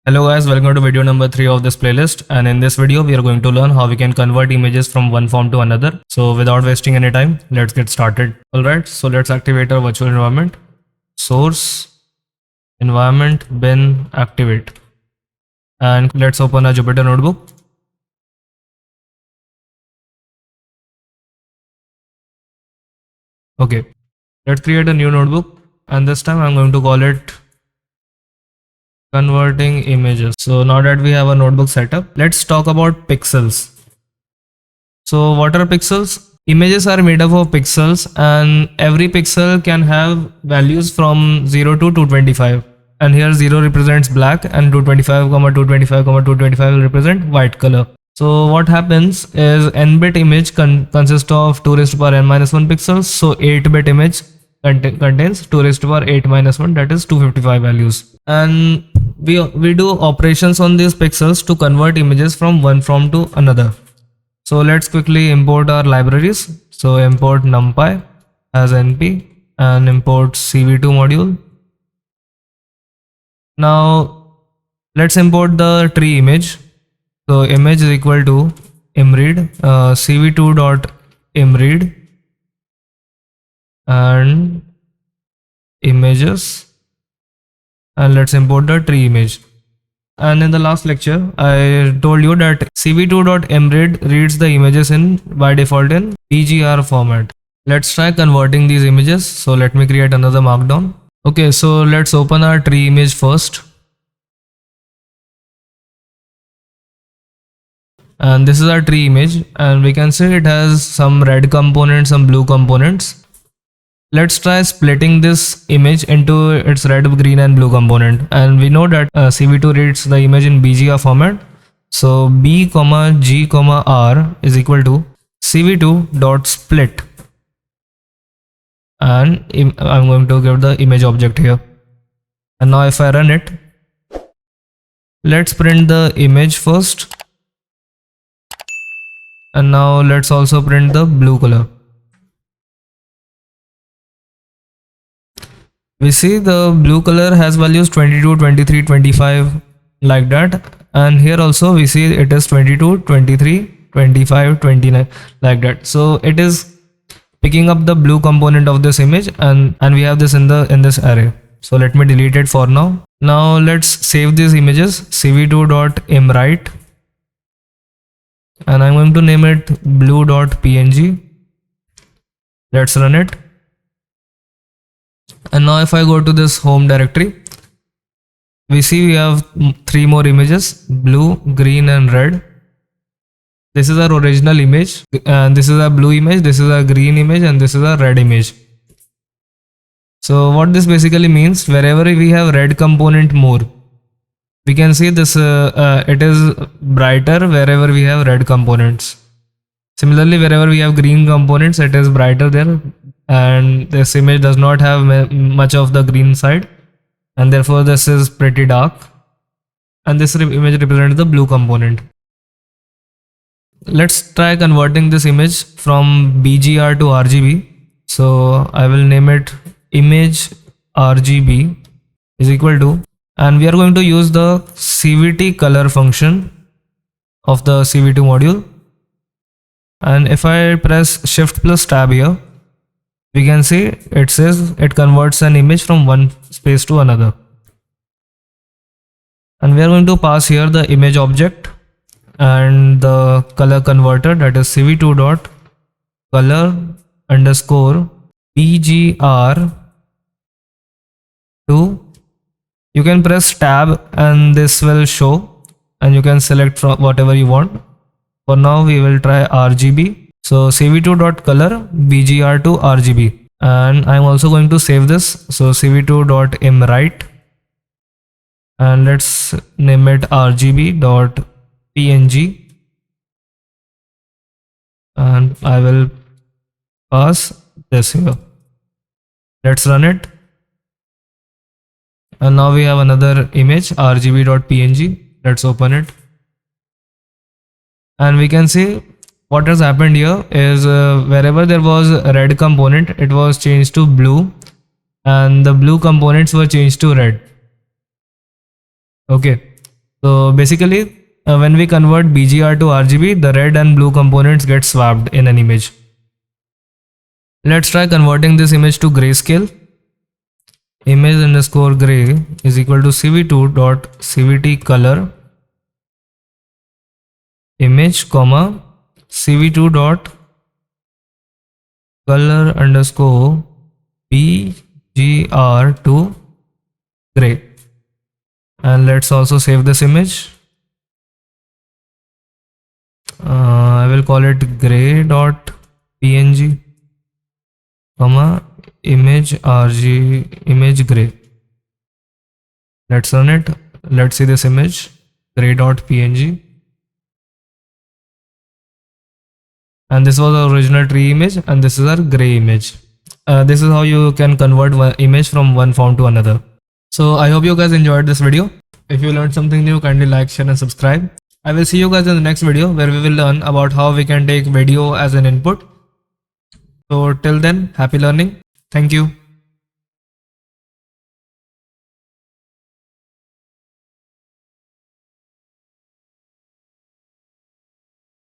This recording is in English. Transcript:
Hello guys, welcome to video number 3 of this playlist, and in this video we are going to learn how we can convert images from one form to another. So without wasting any time, let's get started. Alright, so let's activate our virtual environment. Source, environment, bin, activate. And let's open a Jupyter notebook. Okay, let's create a new notebook, and this time I'm going to call it converting images. So now that we have a notebook set up, let's talk about pixels. So what are pixels? Images are made up of pixels, and every pixel can have values from 0 to 225. And here 0 represents black, and 225, 225, 225 will represent white color. So what happens is n-bit image consists of 2 raised to power n-1 pixels. So 8-bit image contains 2 raised to power 8-1, that is 255 values. And we do operations on these pixels to convert images from one form to another. So let's quickly import our libraries. So import numpy as np and import cv2 module. Now let's import the tree image. So image is equal to imread cv2.imread and images, and let's import the tree image. And in the last lecture I told you that cv2.imread reads the images by default in pgr format. Let's try converting these images. So let me create another markdown. Okay, so let's open our tree image first. And this is our tree image, and we can see it has some red components, some blue components. Let's try splitting this image into its red, green and blue component. And we know that cv2 reads the image in bgr format. So b, g, r is equal to cv2.split, and I'm going to give the image object here. And now if I run it, let's print the image first. And now let's also print the blue color. We see the blue color has values 22, 23, 25 like that. And here also we see it is 22, 23, 25, 29 like that. So it is picking up the blue component of this image, and we have this in this array. So let me delete it for now. Now let's save these images, cv2.imwrite, and I'm going to name it blue.png. Let's run it. And now if I go to this home directory, we see we have 3 more images, blue, green and red. This is our original image, and this is a blue image, this is a green image, and this is a red image. So what this basically means, wherever we have red component more, we can see this it is brighter wherever we have red components. Similarly, wherever we have green components, it is brighter there, and this image does not have much of the green side, and therefore this is pretty dark, and this image represents the blue component. Let's try converting this image from BGR to RGB. So I will name it image RGB is equal to, and we are going to use the cvt color function of the cv2 module. And if I press shift plus tab here, we can see it says it converts an image from one space to another. And we are going to pass here the image object and the color converter, that is cv2.color_bgr to, you can press tab and this will show, and you can select from whatever you want. For now we will try RGB. So cv2.color_bgr to RGB, and I'm also going to save this. So cv2.imwrite, and let's name it rgb.png, and I will pass this here. Let's run it, and now we have another image rgb.png. Let's open it, and we can see what has happened here is wherever there was a red component, it was changed to blue, and the blue components were changed to red. Okay, So basically, when we convert BGR to RGB, the red and blue components get swapped in an image. Let's try converting this image to grayscale. Image underscore gray is equal to cv2 dot cvt color image comma cv2 dot color underscore bgr to gray. And let's also save this image. I will call it gray.png comma image image gray. Let's run it. Let's see this image, gray.png. And this was the original tree image, and this is our gray image. This is how you can convert one image from one form to another. So I hope you guys enjoyed this video. If you learned something new, kindly like, share and subscribe. I will see you guys in the next video where we will learn about how we can take video as an input. So till then, happy learning. Thank you.